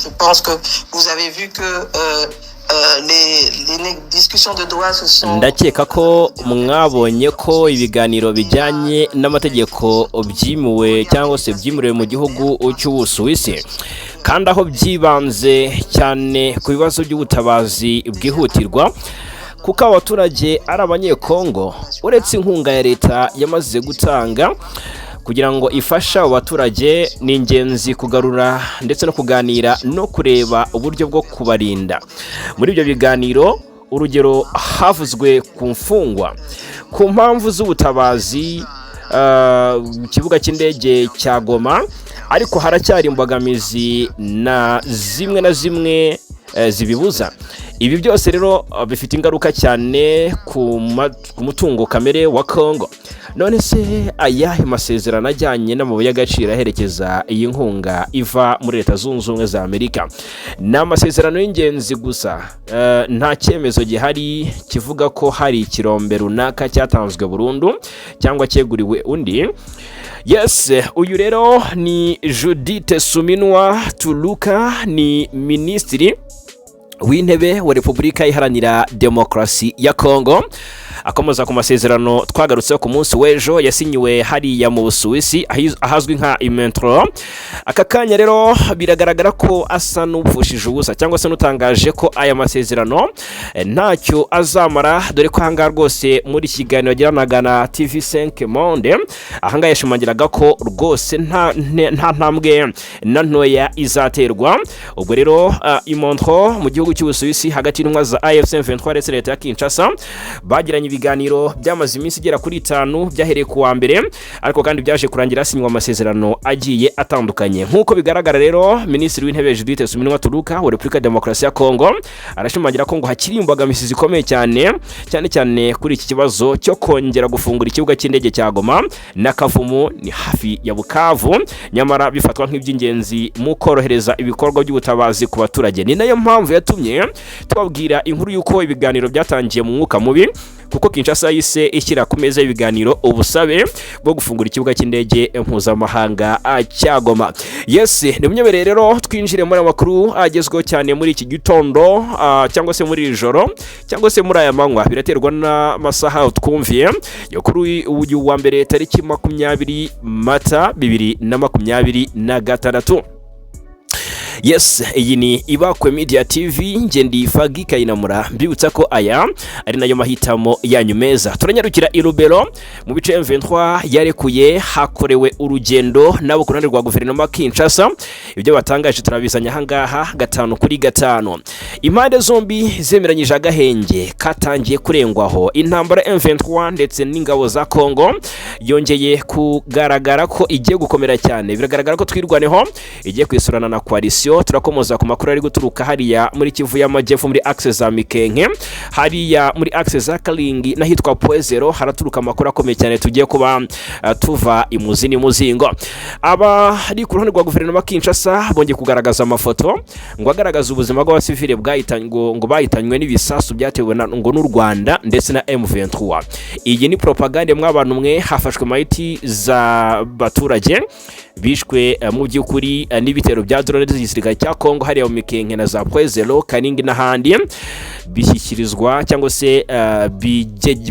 Je pense que vous avez vu que les discussions de droit se sont... Ndakeka ko mwabonye ko ibiganiro bijyanye n'amategeko byimuwe cyangwa se byimuriwe mu gihugu cy'Ubusuwisi, kandi aho byibanze cyane ku bibazo by'ubutabazi bwihutirwa, kuko abaturage ari abanyekongo, uretse inkunga ya leta yamaze gutanga kugira ngo ifasha abaturage, ni ingenzi kugarura ndetse no kuganira no kureba uburyo bwo kubarinda. Muri ibyo biganiro, urugero havuzwe ku mfungwa, ku mpamvu z'ubutabazi mu kibuga cy'indege cya Goma, ariko haracyari imbogamizi na zimwe zibibuza. Ibi byose rero bifite ingaruka cyane ku mutungo kamere wa Congo. None se ayahe masezerano ajyanye n'amabuye y'agaciro aherekeza iyi nkunga iva muri Leta Zunze Ubumwe za Amerika? Ni amasezerano y'ingenzi gusa, nta cyemezo gihari kivuga ko hari ikirombe runaka cyatanzwe burundu cyangwa cyeguriwe undi. Yes, uyu rero ni Judith Suminwa Tuluka, ni Minisitiri w'intebe wa Repubulika Iharanira Demokarasi ya Congo. Akomeza ku masezerano twagarutseho ku munsi w'ejo yasinyiwe hariya mu Busuwisi ahazwi nka M23. Aka kanya rero biragaragara ko asa n'upfushije ubusa cyangwa se n'utangaje ko aya masezerano ntacyo azamara, dore ko ahangaha rwose muri kiganiro yagiranaga na TV5 Monde, ahangaha yashimangiraga ko rwose nta ntambwe na ntoya izaterwa. Ubwo rero M23 mu gihugu cy'Ubusuwisi hagati y'intumwa za AFC M23 ndetse leta ya Kinshasa bagiranye ibiganiro byamaze iminsi igera kuri 5 byahereye ku wa mbere, ariko kandi byaje kurangira asinywa amasezerano agiye atandukanye. Nkuko bigaragara rero, Minisitiri w'Intebe Judith Suminwa Tuluka wa Repubulika ya Demokarasi ya Congo arashimangira ko ngo hakiri imbogamizi zikomeye cyane kuri iki kibazo cyo kongera gufungura ikibuga cy'indege cya Goma na Kavumu ni hafi ya Bukavu, nyamara bifatwa nk'iby'ingenzi mu korohereza ibikorwa by'ubutabazi ku baturage. Ni nayo mpamvu yatumye twabwira inkuru y'uko ibiganiro byatangiye mu mwuka mubi, kuko Kinshasa yise ishyira ku meza y'ibiganiro ubusabe bwo gufungura ikibuga cy'indege mpuzamahanga cya Goma. Yes, ni munyemerere rero twinjire muri amakuru agezweho cyane muri iki gitondo, cyangwa se muri ijoro, cyangwa se muri aya manywa, biraterwa n'amasaha twumviye. Yo kuri uyu wa mbere tariki 20 Mata 2026. Yes, iyi ni Ibakwe Media TV, ngendi Fagi Kayinamura, mbibutsa ko aya ari nayo mahitamo yanyu meza. Turanyarukira Irubero mu bice M23 yarekuye, hakorewe urugendo nabo ku ruhande rwa guverinoma Kinshasa. Ibyo batangaje turabizanya hangaha 5-5. Impande zombi zemeranyije agahenge katangiye kurengwaho. Intambara M23 ndetse n'ingabo za Congo yongeye kugaragara ko igiye gukomera cyane. Biragaragara ko twirwaneho igiye kwisurana na coalition. Turakomoza ku makuru ari guturuka hariya muri Kivu y'Amajyepfo muri access za Mikenke, hariya muri access za Kalingi nahitwa Poezero haraturuka amakuru akomeye cyane tugiye kuba tuva imuzini muzingo. Aba ari ku ruhande rwa guverinoma Kinshasa bongeye kugaragaza amafoto ngo agaragaza ubuzima bw'abasivile ngo bahitanywe n'ibisasu byatewe ngo n'u Rwanda ndetse na M23. Iyi ni propaganda mw'abantu mwe, hafashwe maiti za baturage bishwe mu by'ukuri n'ibitero bya drone z'igisirikare cya Congo hariya mu Mikenke na za Poezero, Kaningi n'ahandi, bishyikirizwa cyangwa se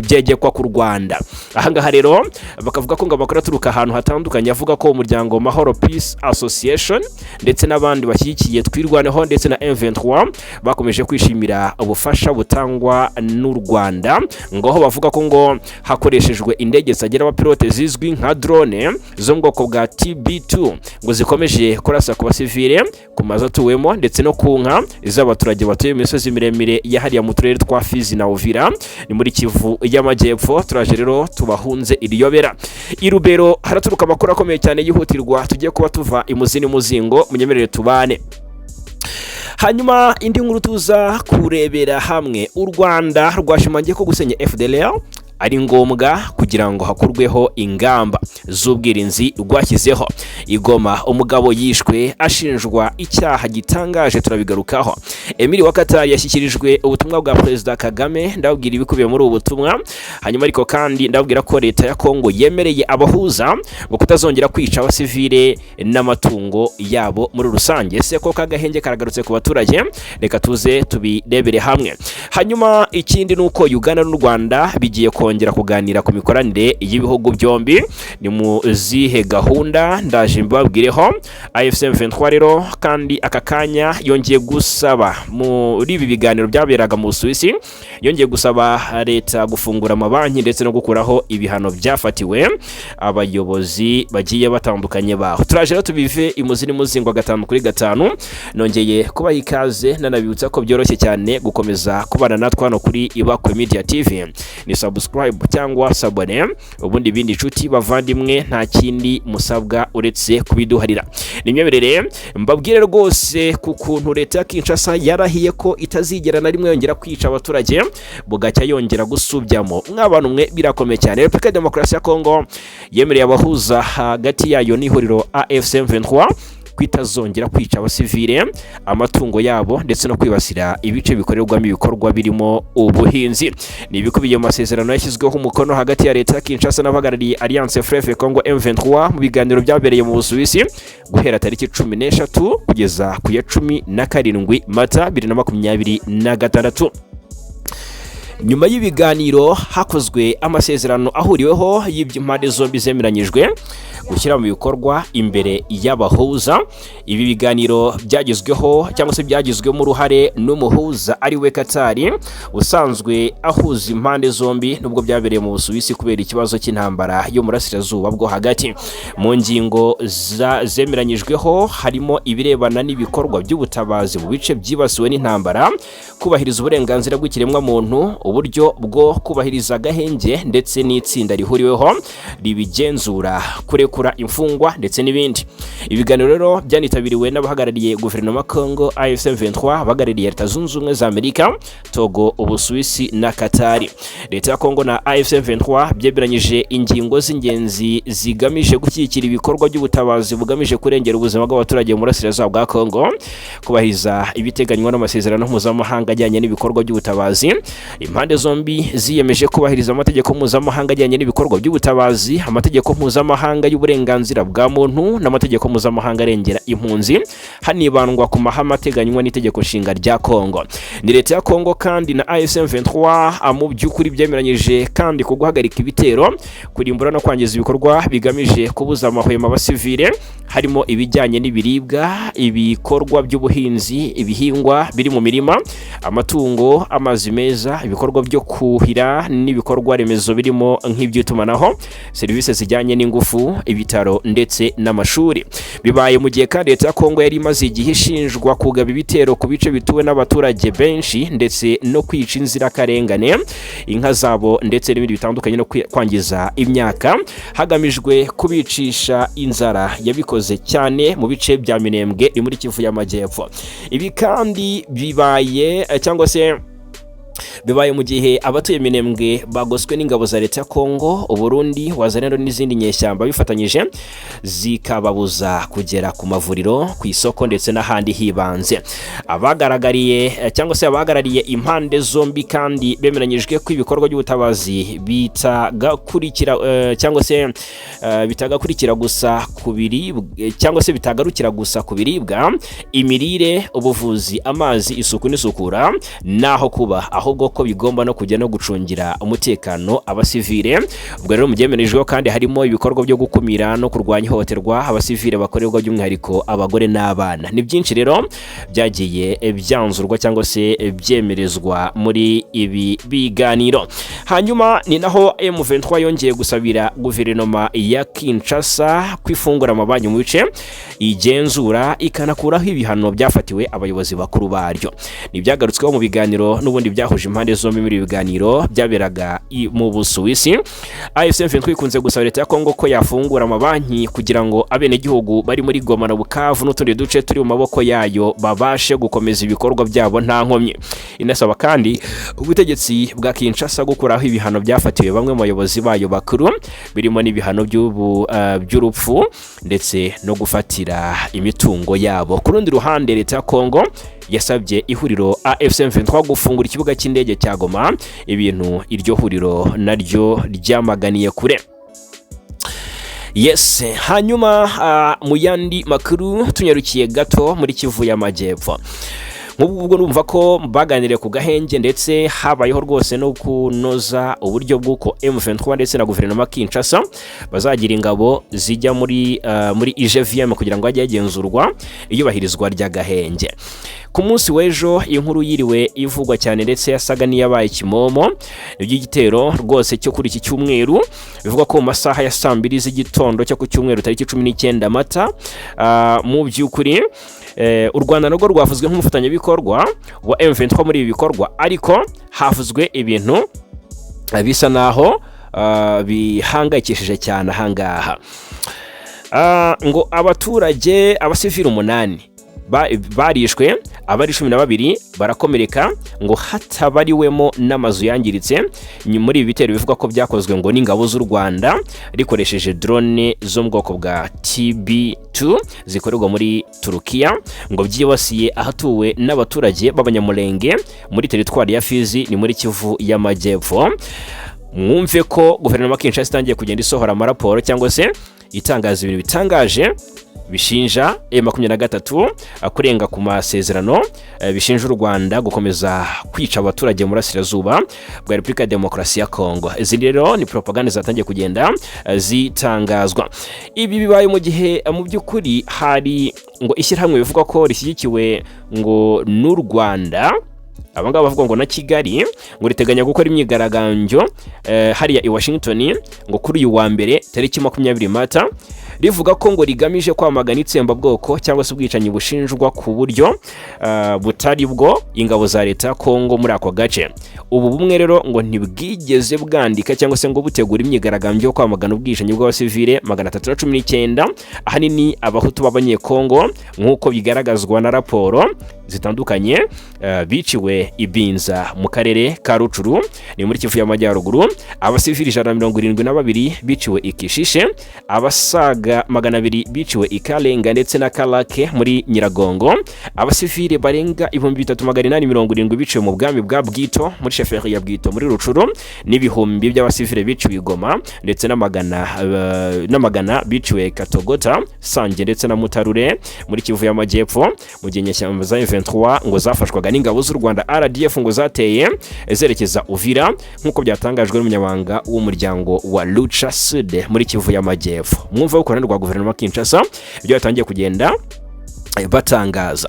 byegekwa ku Rwanda. Ahangaha rero bakavuga ko ngo amakuru aturuka ahantu hatandukanye avuga ko umuryango Mahoro Peace Association ndetse n'abandi bashyigikiye twirwaneho ndetse na M23 bakomeje kwishimira ubufasha butangwa n'u Rwanda, ngo aho bavuga ko ngo hakoreshejwe indege zagera abapilote zizwi nka drone zo mu bwoko bwa TB2 ngo zikomeje kurasa ku basivile, ku mazu atuwemo ndetse no ku nka z'abaturage batuye mu misozi miremire yahariya mu turere twa Fizi na Uvira ni muri Kivu y'Amajyepfo. Turaje rero tubahunze iriyobera. Irubero haraturuka amakuru akomeye cyane yihutirwa tugiye kuba tuva imuzini muzingo, munyemerere tubane. Hanyuma indi nkuru tuza kurebera hamwe, u Rwanda rwashimangiye ko gusenya FDLR ari ngombwa kugira ngo hakurweho ingamba z'ubwirinzi rwashyizeho. Igoma umugabo yishwe ashinjwa icyaha gitangaje, turabigarukaho. Emile wa Katari yashyikirijwe ubutumwa bwa Perezida Kagame, ndabwira ibikubiye muri ubu butumwa. Hanyuma ariko kandi ndabwira ko leta ya Congo yemereye abahuza ngo kutazongera kwica abasivile n'amatungo yabo muri rusange. Se ko kagahenge karagarutse ku baturage, reka tuze tubirebere hamwe. Hanyuma ikindi nuko Uganda n'u Rwanda bigiye kongera kuganira ku mikoranire y'ibihugu byombi. Ni mu zihe gahunda ndaje mbabwireho. AFC M23 rero kandi aka kanya yongeye gusaba muri ibi biganiro byaberaga mu Busuwisi, yongeye gusaba leta gufungura amabanki ndetse no gukuraho ibihano byafatiwe abayobozi bagiye batandukanye baho. Turaje rero tubive imuzini muzingo 5-5. Nongeye kubaha ikaze nanabibutsa ko byoroshye cyane gukomeza kubana natwe hano kuri Ibakwe Media TV. Ni subscribe cyangwa sabone, ubundi bindi nshuti bavandimwe nta kindi musabwa uretse kubiduharira. Nimyemerere mbabwire rwose ku kuntu leta ya Kinshasa yarahiye ko itazigera na rimwe yongera kwica abaturage, bugacya yongera gusubyamo. Mw'abantu mwe birakomeye cyane. Republika Demokarasi ya Congo yemereye abahuza hagati yayo n'ihuriro AFC M23 kwitazongera kwica abasivile, amatungo yabo ndetse no kwibasira ibice bikorerwamo ibikorwa birimo ubuhinzi. Ni ibikubiye mu masezerano yashyizweho umukono hagati ya leta ya Kinshasa n'abahagarariye Alliance Fleuve Congo M23 mu biganiro byabereye mu Busuwisi guhera tariki 13 kugeza ku ya 17 Mata 2026. Nyuma y'ibiganiro hakozwe amasezerano ahuriweho y'impande zombi zemeranyijwe gushyira mu bikorwa imbere y'abahuza. Ibi biganiro byagizweho cyangwa se byagizwemo uruhare n'umuhuza ari we Katari, usanzwe ahuza impande zombi nubwo byabereye mu Busuwisi kubera ikibazo cy'intambara yo murasirazuba bwo hagati. Mu ngingo zemeranyijweho harimo ibirebana n'ibikorwa by'ubutabazi mu bice byibasiwe n'intambara, kubahiriza uburenganzira bw'ikiremwa muntu, uburyo bwo kubahiriza agahenge ndetse n'itsinda rihuriweho ribigenzura, kurekura imfungwa ndetse n'ibindi. Ibiganiro rero byanitabiriwe n'abahagarariye guverinoma Congo, AFC M23, abahagarariye Leta Zunze Ubumwe za Amerika, Togo, Ubusuwisi na Katari. Leta ya Congo na AFC M23 byemeranyije ingingo z'ingenzi zigamije gushyigikira ibikorwa by'ubutabazi bugamije kurengera ubuzima bw'abaturage mu burasirazuba bwa Congo, kubahiriza ibiteganywa n'amasezerano mpuzamahanga ajyanye n'ibikorwa by'ubutabazi. Impande zombi ziyemeje kubahiriza amategeko mpuzamahanga ajyanye n'ibikorwa by'ubutabazi, amategeko mpuzamahanga y'uburenganzira bwa muntu n'amategeko mpuzamahanga arengera impunzi, hanibandwa ku mahame ateganywa n'itegeko nshinga rya Congo. Ni leta ya Congo kandi na AFC M23 mu by'ukuri byemeranyije kandi ku guhagarika ibitero, kurimbura no kwangiza ibikorwa bigamije kubuza amahwemo abasivile, harimo ibijyanye n'ibiribwa, ibikorwa by'ubuhinzi, ibihingwa biri mu mirima, amatungo, amazi meza, ibikorwa byo kuhira n'ibikorwa remezo birimo nk'iby'itumanaho, serivisi zijyanye n'ingufu, ibitaro ndetse n'amashuri. Bibaye mu gihe kandi leta ya Congo yari imaze igihe ishinjwa kugaba ibitero ku bice bituwe n'abaturage benshi ndetse no kwica inzirakarengane, inka zabo ndetse n'ibindi bitandukanye no kwangiza imyaka hagamijwe kubicisha inzara. Yabikoze cyane mu bice bya Minembwe muri Kivu y'Amajyepfo. Ibi kandi bibaye cyangwa se bibaye mu gihe abatuye Minembwe bagoswe n'ingabo za leta ya Congo, Burundi, wazanero n'izindi nyeshyamba bifatanyije zikababuza kugera ku mavuriro, ku isoko ndetse n'ahandi hibanze. Abagaragariye cyangwa se abagarariye impande zombi kandi bemeranyijwe ko ibikorwa by'ubutabazi bitagakurikira cyangwa se bitagakurikira gusa ku biribwa cyangwa se bitagarukira gusa ku biribwa, imirire, ubuvuzi, amazi, isuku n'isukura naho kuba, ahubwo ko bigomba no kujya no gucungira umutekano abasivile. Ubwo rero mubyemerejweho kandi harimo ibikorwa byo gukumira no kurwanya ihohoterwa abasivile bakorerwa by'umwihariko abagore n'abana. Ni byinshi rero byagiye byanzurwa cyangwa se byemerezwa muri ibi biganiro. Hanyuma ni naho M23 yongeye gusabira guverinoma ya Kinshasa kwifungura amabanki mu bice igenzura ikanakuraho ibihano byafatiwe abayobozi bakuru baryo. Ni byagarutsweho mu biganiro n'ubundi byahuje impande zombi muri biganiro byaberaga mu Busuwisi. AFC M23 ikunze gusaba leta ya Congo ko yafungura amabanki kugira ngo abene gihugu bari muri Goma na Bukavu n'utundi duce turi mu maboko yayo babashe gukomeza ibikorwa byabo nta nkomyi. Inasaba kandi ubutegetsi bwa Kinshasa gukuraho ibihano byafatiwe bamwe mu bayobozi bayo bakuru birimo n'ibihano by'urupfu ndetse no gufatira imitungo yabo. Ku rundi ruhande leta ya Congo yasabye ihuriro AFC M23 gufungura ikibuga cy'indege cya Goma, ibintu iryo huriro naryo ryamaganiye kure. Yes, hanyuma mu yandi makuru tunyarukiye gato muri Kivu y'Amajyepfo. Ubwo numva ko baganiriye ku gahenge ndetse habayeho rwose no kunoza uburyo bw'uko M23 ndetse na guverinoma Kinshasa bazagira ingabo zijya muri IGVM kugira ngo hajye hagenzurwa iyubahirizwa rya gahenge. Ku munsi w'ejo inkuru yiriwe ivugwa cyane ndetse yasaga n'iyabaye kimomo iby'igitero rwose cyo kuri iki cyumweru, bivuga ko mu masaha ya 2 z'igitondo cyo ku cyumweru tariki 19 Mata mu by'ukuri u Rwanda narwo rwavuzwe nk'umufatanyabikorwa wa M23 muri ibi bikorwa, ariko havuzwe ibintu bisa naho bihangayikishije cyane ahangaha. Ngo abaturage abasivili 8 barishwe, abari 12 barakomereka, ngo hatabariwemo n'amazu yangiritse muri ibi bitero bivuga ko byakozwe ngo n'ingabo z'u Rwanda rikoresheje drone zo mu bwoko bwa TB2 zikorerwa muri Turukiya, ngo byibasiye ahatuwe n'abaturage b'abanyamulenge muri teritwari ya Fizi ni muri Kivu y'Amajyepfo. Mwumve ko guverinoma Kinshasa itangiye kugenda isohora amaraporo cyangwa se itangaza ibintu bitangaje bishinja M23 kurenga ku masezerano, bishinja u Rwanda gukomeza kwica abaturage mu burasirazuba bwa Repubulika ya Demokarasi ya Congo. Izi rero ni propaganda zatangiye kugenda zitangazwa. Ibi bibaye mu gihe mu by'ukuri hari ngo ishyirahamwe bivuga ko rishyigikiwe ngo n'u Rwanda, abangaba bavuga ngo na Kigali, ngo riteganya gukora imyigaragambyo hariya i Washington ngo kuri uyu wa mbere tariki 20 Mata, rivuga ko ngo rigamije kwamagana itsembabwoko cyangwa se ubwicanyi bushinjwa ku buryo butari bwo ingabo za leta ya Congo muri ako gace. Ubu bumwe rero ngo ntibwigeze bwandika cyangwa se ngo butegura imyigaragambyo yo kwamagana ubwicanyi bw'abasivile 319 ahanini abahutu b'abanyekongo nk'uko bigaragazwa na raporo zitandukanye biciwe ibinza mu karere ka Rucuru ni muri Kivu y'Amajyaruguru, abasivili 172 biciwe ikishishe, abasaga 200 biciwe ikalenga ndetse na Karake muri Nyiragongo, abasivili barenga 3870 biciwe mu bwami bwa Bwito muri sheferi ya Bwito muri Rucuru, n'ibihumbi by'abasivili biciwe Igoma ndetse n'amagana biciwe Katogota, Sange ndetse na Mutarure muri Kivu y'Amajyepfo, mu gihe nyeshyamba za M23 ngo zafashwaga n'ingabo z'u Rwanda RDF ngo zateye zerekeza Uvira nk'uko byatangajwe n'umunyabanga w'umuryango wa Lucha Sud muri Kivu y'Amajyepfo. Mwumva ukorana rwa guverinoma Kinshasa ibyo yatangiye kugenda batangaza.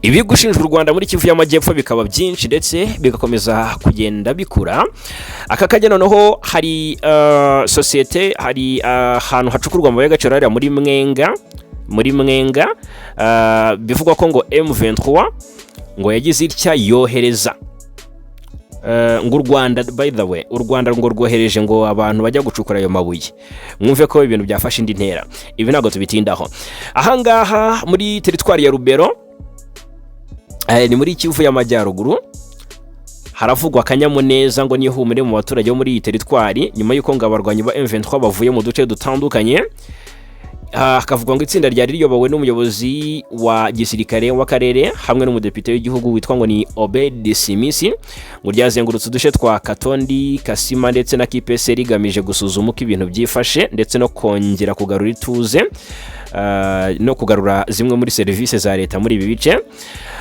Ibi gushinja u Rwanda muri Kivu y'Amajyepfo bikaba byinshi ndetse bigakomeza kugenda bikura. Aka kajya noneho hari societe, hari ahantu hacukurwa mu y'agaciro hariya muri Mwenga bivugwa ko ngo M23 ngo yagize itya yohereza ngo Rwanda, by the way u Rwanda ngo rwohereje ngo abantu bajya gucukura ayo mabuye. Mwumve ko ibintu byafashe indi ntera, ibi ntago tubitindaho. Ahangaha muri teritwari ya Rubero ni muri Kivu y'Amajyaruguru haravugwa akanyamuneza ngo nihumure mu baturage bo muri iyi teritwari nyuma y'uko ngo abarwanyi ba M23 bavuye mu duce dutandukanye. Akavuga ngo itsinda ryari riyobowe n'umuyobozi wa gisirikare wa Karere hamwe n'umudepite w'igihugu witwa ngo ni Obed Simisi, ngo ryazengurutse udushe twa Katondi, Kasima ndetse na Kipese rigamije gusuzuma uko ibintu byifashe ndetse no kongera kugarura ituze no kugarura zimwe muri serivisi za leta muri ibi bice.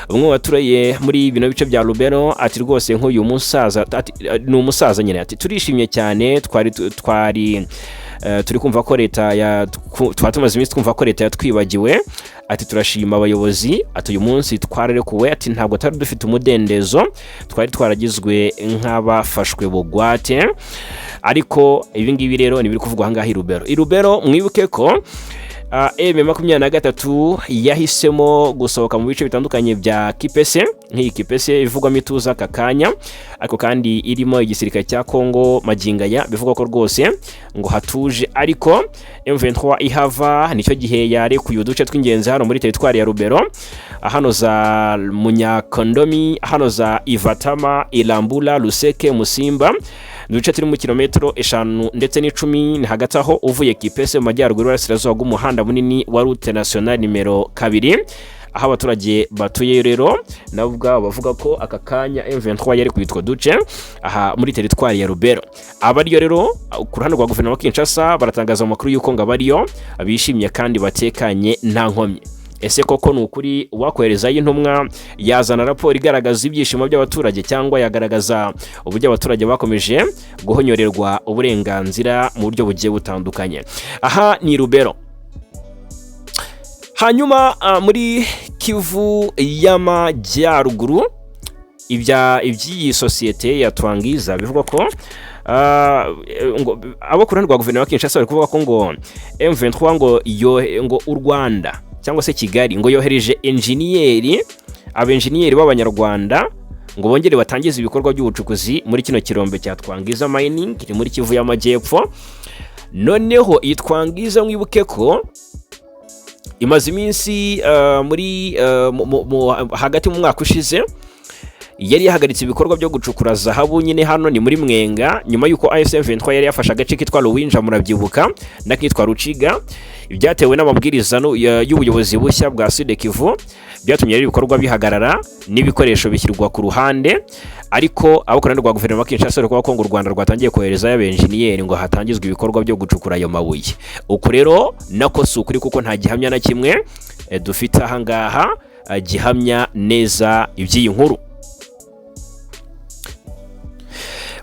Umwe waturaye muri bino bice bya Rubero ati rwose nk'uyu musaza, ni umusaza nyine, ati turishimye cyane, turi kumva ko leta twatumaze iminsi twumva ko leta yatwibagiwe, ati turashima abayobozi, ati uyu munsi twararekuwe, ati ntabwo tari dufite umudendezo, twari twaragizwe nk'abafashwe bugwate. Ariko ibi ngibi rero ni biri kuvugwa ahangaha i Rubero. Mwibuke ko M23 yahisemo gusohoka mu bice bitandukanye bya Kipese, nk'iyi Kipese ivugwamo ituza aka kanya, ariko kandi irimo igisirikare cya Congo magingaya bivugwa ko rwose ngo hatuje, ariko M23 ihava nicyo gihe yarekuye uduce tw'ingenzi hano muri teritwari ya Rubero, hano za Munyakondomi, hano za Ivatama, Ilambula, Luseke, Musimba, duce turi mu kilometero 5 ndetse n'10 ni hagati aho uvuye Kipese mu majyaruguru y'Iburasirazuba bw'umuhanda munini wa route nationale nimero 2, aho abaturage batuye rero nabo bavuga ko aka kanya M23 yari kwitwa duce aha muri teritwari ya Rubero. Abariyo rero ku ruhande rwa guverinoma Kinshasa baratangaza amakuru y'uko ngo abariyo bishimye kandi batekanye nta nkomyi. Ese koko nukuri wakwereza y'intumwa yazana raporo igaragaza ibyishimo by'abaturage cyangwa yagaragaza uburyo abaturage bakomeje guhonyorerwa uburenganzira mu buryo bugiye butandukanye? Aha ni Rubero. Hanyuma muri Kivu y'Amajyaruguru iby'iyi sosiyete ya Twangiza bivuga ko abo ku ruhande rwa guverinoma Kinshasa bari kuvuga ko ngo M23 ngo u Rwanda cyangwa se Kigali ngo yohereje abenjeniyeri b'abanyarwanda ngo bongere batangize ibikorwa by'ubucukuzi muri kino kirombe cya Twangiza mining kiri muri Kivu y'Amajyepfo. Noneho itwangiza mwibuke ko imaze iminsi muri hagati mu mwaka ushize yari yahagaritse ibikorwa byo gucukura zahabu nyine hano ni muri Mwenga, nyuma yuko AFC/M23 yari yafashe agace kitwa Ruwinja murabyibuka nakitwa Ruciga. Ibyatewe n'amabwiriza y'ubuyobozi bushya bwa Sud Kivu byatumye ibikorwa bihagarara n'ibikoresho bishyirwa ku ruhande, ariko abakorana rwa guverinoma Kinshasa rwo ko ngo u Rwanda rwatangiye kohereza y'abenjeniyeri ngo hatangizwe ibikorwa byo gucukura ayo mabuye. Uko rero nako si ukuri kuko nta gihamya na kimwe dufite aha ngaha gihamya neza iby'iyi nkuru.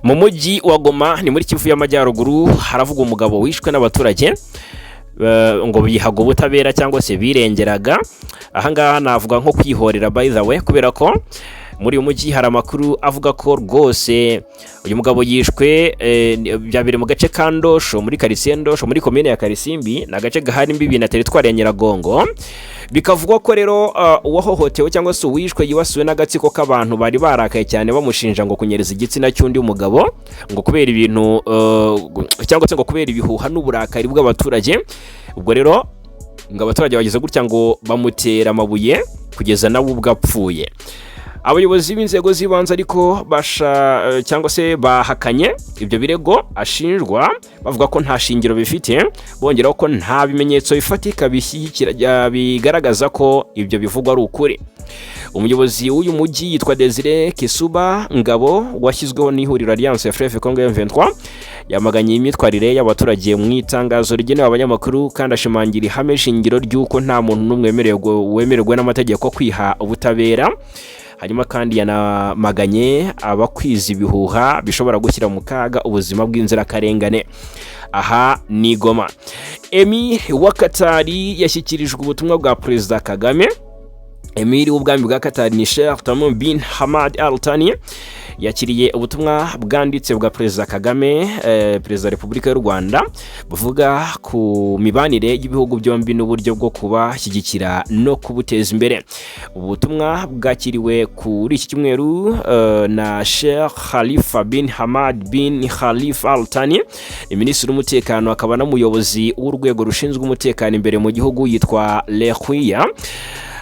Mu mujyi wa Goma ni muri Kivu y'Amajyaruguru haravuga umugabo wishwe n'abaturage ngo bihago ubutabera cyangwa se birengeraga. Aha ngaha navuga nko kwihorera by the way, kubera ko muri uyu mujyi hari amakuru avuga ko rwose uyu mugabo yishwe byabere mu gace ka Ndosho muri Karisendosho muri komine ya Karisimbi, na gace gahari imbibi na teritwari ya Nyiragongo. Bikavugwa ko rero uwahohotewe cyangwa se uwishwe yibasiwe n'agatsiko k'abantu bari barakaye cyane bamushinja ngo kunyereza igitsina cy'undi mugabo ngo kubera ibintu cyangwa se ngo kubera ibihuha n'uburakari bw'abaturage. Ubwo rero ngo abaturage bageze gutya ngo bamutera amabuye kugeza nawe ubwapfuye. Abayobozi b'inzego z'ibanze ariko cyangwa se bahakanye ibyo birego ashinjwa, bavuga ko nta shingiro bifite, bongeraho ko nta bimenyetso bifatika bishyigikira bigaragaza ko ibyo bivugwa ari ukuri. Umuyobozi w'uyu mujyi yitwa Desire Kisuba Ngabo washyizweho n'ihuriro Alliance Freve Congo M23 yamaganye imyitwarire y'abaturage mu itangazo rigenewe abanyamakuru kandi ashimangira ihame shingiro ry'uko nta muntu n'umwe wemererwa n'amategeko kwiha ubutabera. Hanyuma kandi yanamaganye abakwiza ibihuha bishobora gushyira mu kaga ubuzima bw'inzirakarengane. Aha ni Goma. Emir wa Katari yashyikirijwe ubutumwa bwa Perezida Kagame. Emir w'ubwami bwa Katari ni Sheikh Tamim bin Hamad Al Thani yakiriye ubutumwa bwanditse bwa Perezida Kagame, Perezida wa Repubulika y'u Rwanda, buvuga ku mibanire y'ibihugu byombi n'uburyo bwo kubashyigikira no kubuteza imbere. Ubutumwa bwakiriwe kuri iki cyumweru na Sheikh Khalifa bin Hamad bin Khalifa Al Thani, Minisitiri w'Umutekano akaba n'umuyobozi w'urwego rushinzwe umutekano imbere mu gihugu yitwa LE20.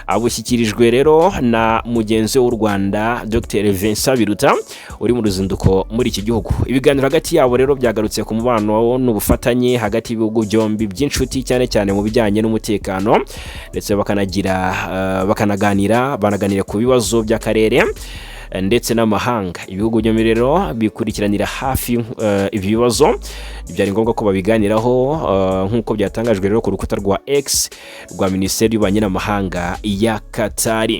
Abushyikirijwe rero na mugenzi w'u Rwanda Dr Vincent Biruta uri mu ruzinduko muri iki gihugu. Ibiganiro hagati yabo rero byagarutse ku mubano n'ubufatanye hagati y'ibihugu byombi by'inshuti cyane cyane mu bijyanye n'umutekano, ndetse banaganira ku bibazo by'akarere ndetse n'amahanga. Ibihugu byombi rero bikurikiranira hafi ibi bibazo, byari ngombwa ko babiganiraho nk'uko byatangajwe rero ku rukuta rwa X rwa Minisiteri y'Ububanyi n'Amahanga ya Katari.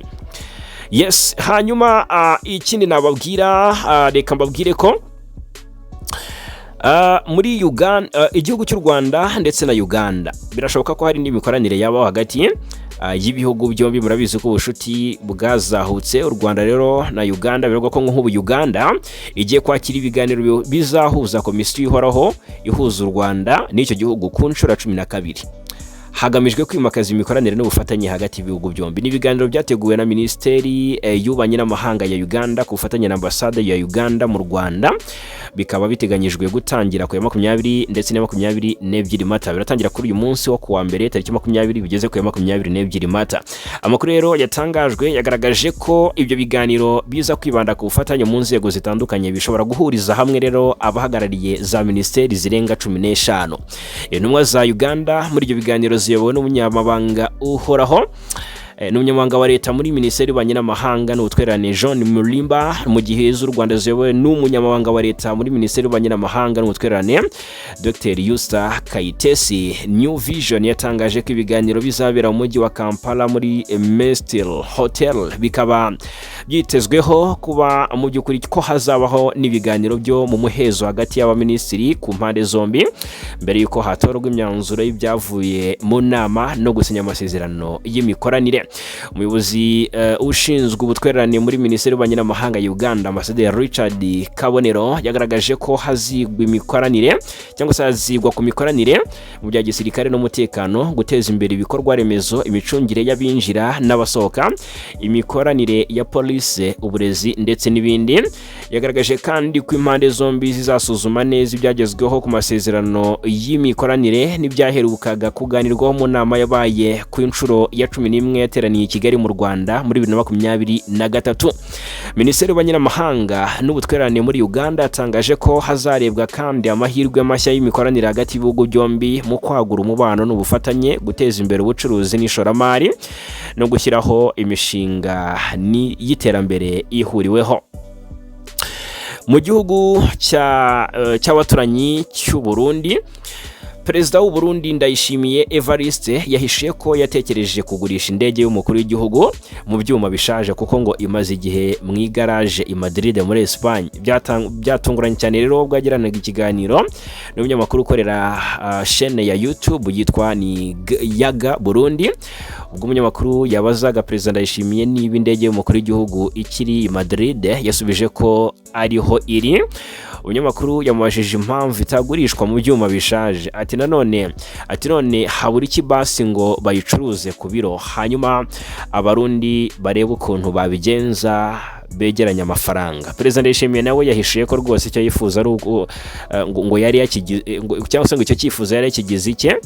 Yes, hanyuma ikindi nababwira reka mbabwire ko muri Uganda, igihugu cy'u Rwanda ndetse na Uganda birashoboka ko hari n'imikoranire yabaho hagati y'ibihugu byombi. Murabizi ko ubushuti bwazahutse. U Rwanda rero na Uganda biragwa ko nk'ubu Uganda igiye kwakira ibiganiro bizahuza komisiyo ihoraho ihuza u Rwanda n'icyo gihugu ku nshuro 12. hagamijwe kwimakaza imikoranire n'ubufatanye hagati y'ibihugu byombi. N'ibiganiro byateguwe na Minisiteri y'Ububanyi n'Amahanga ya Uganda ku bufatanye na Ambasade ya Uganda mu Rwanda, bikaba biteganyijwe gutangira ku ya 20 ndetse na 22 Mata. Biratangira kuri uyu munsi wo kuwa mbere tariki 20 bigeze ku ya 22 Mata. Amakuru rero yatangajwe yagaragaje ko ibyo biganiro biza kwibanda ku bufatanye mu nzego zitandukanye bishobora guhuriza hamwe rero abahagarariye za ministeri zirenga 15. Intumwa za Uganda muri ibyo biganiro ziyobowe n'umunyamabanga uhoraho n'umunyamabanga wa leta muri Minisiteri y'Ububanyi n'Amahanga n'Ubutwererane John Mulimba, mu gihe z'u Rwanda ziyobowe n'umunyamabanga wa leta muri Minisiteri y'Ububanyi n'Amahanga n'Ubutwererane Dr. Yusta Kayitesi. New Vision yatangaje ko ibiganiro bizabera mu mujyi wa Kampala muri Mestil Hotel, bikaba byitezweho kuba mu by'ukuri ko hazabaho n'ibiganiro byo mu muhezo hagati y'abaminisitiri ku mpande zombi mbere y'uko hatorwa imyanzuro y'ibyavuye mu nama no gusinya amasezerano y'imikoranire. Umuyobozi ushinzwe ubutwererane muri Minisiteri y'Ububanyi n'Amahanga ya Uganda, Ambasaderi Richard Kabonero, yagaragaje ko hazigwa imikoranire cyangwa se hazigwa ku mikoranire mu bya gisirikare n'umutekano, guteza imbere ibikorwa remezo, imicungire y'abinjira n'abasohoka, imikoranire ya police, uburezi ndetse n'ibindi. Yagaragaje kandi ko impande zombi zizasuzuma neza ibyagezweho ku masezerano y'imikoranire n'ibyaherukaga kuganirwaho mu nama yabaye ku inshuro ya 11 yateraniye i Kigali mu Rwanda muri 2023. Minisiteri y'Ububanyi n'Amahanga n'Ubutwererane muri Uganda yatangaje ko hazarebwa kandi amahirwe mashya y'imikoranire hagati y'ibihugu byombi mu kwagura umubano n'ubufatanye, guteza imbere ubucuruzi n'ishoramari no gushyiraho imishinga y'iterambere ihuriweho. Mu gihugu cy'abaturanyi cy'u Burundi, Perezida w'u Burundi Ndayishimiye Evariste yahishiye ko yatekereje kugurisha indege y'umukuru w'igihugu mu byuma bishaje kuko ngo imaze igihe mu igaraje i Madrid muri Espagne. Byatunguranye cyane rero ubwo yagiranaga ikiganiro n'umunyamakuru ukorera chaîne ya YouTube yitwa ni Ibiyaga Burundi. Ubwo umunyamakuru yabazaga Perezida Ndayishimiye niba indege y'umukuru w'igihugu ikiri i Madrid, yasubije ko ariho iri. Umunyamakuru yamubajije impamvu itagurishwa mu byuma bishaje. Ati none habura iki basi ngo bayicuruze ku biro, hanyuma abarundi barebe ukuntu babigenza begeranya amafaranga. Perezida Ndayishimiye nawe yahishiye ko rwose icyo yifuza ari ngo yari yakigize cyangwa se ngo icyo cyifuzo yari yakigize icye,